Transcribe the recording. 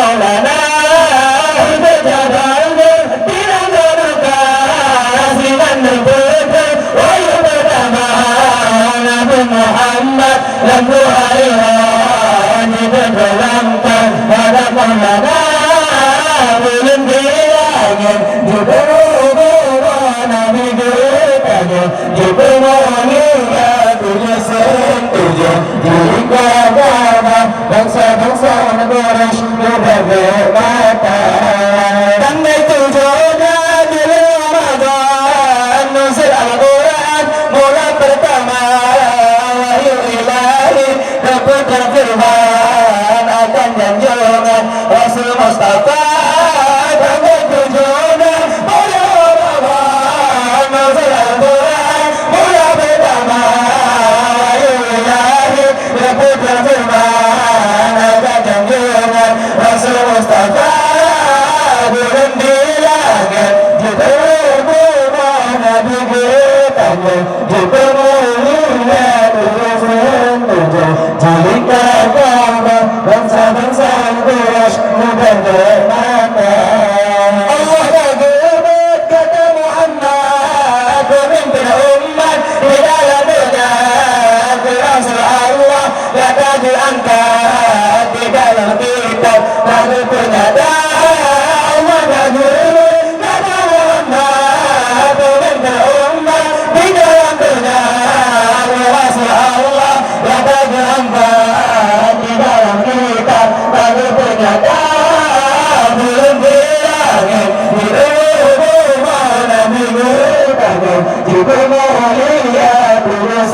Maulana berjalan tidak terluka dengan betul wahyu pertama Nabi Muhammad lampu harian ditenggelamkan pada Maulana belum bilangin di bawah Nabi bertanya di bawah tujuh sentujuh jika bapa bangsa-bangsa Quraisy berbagai mata tanggal 7 bulan Ramadan nuzul Al-Quran mulai pertama wahyu ilahi keputar firman akan janjungan Rasul Mustafa tanggal 7 bulan Ramadan nuzul Al-Quran mulai pertama wahyu ilahi keputar firman akan janjungan Rasul Mustafa bulan di langit juga Nabi bertanya juga mulia tujuh jika kamu bangsa-bangsa Quraisy mudah bermata Allah bergerak kata Muhammad pemimpin umat di dalam dunia Rasul Allah kata diangkat di dalam kitab lalu ternyata Allah bergerak kata Muhammad pemimpin umat di dalam dunia Rasul Allah kata diangkat di dalam kitab lalu ternyata belum bilangin di rumah Nabi bertanya jika mau lihat tulis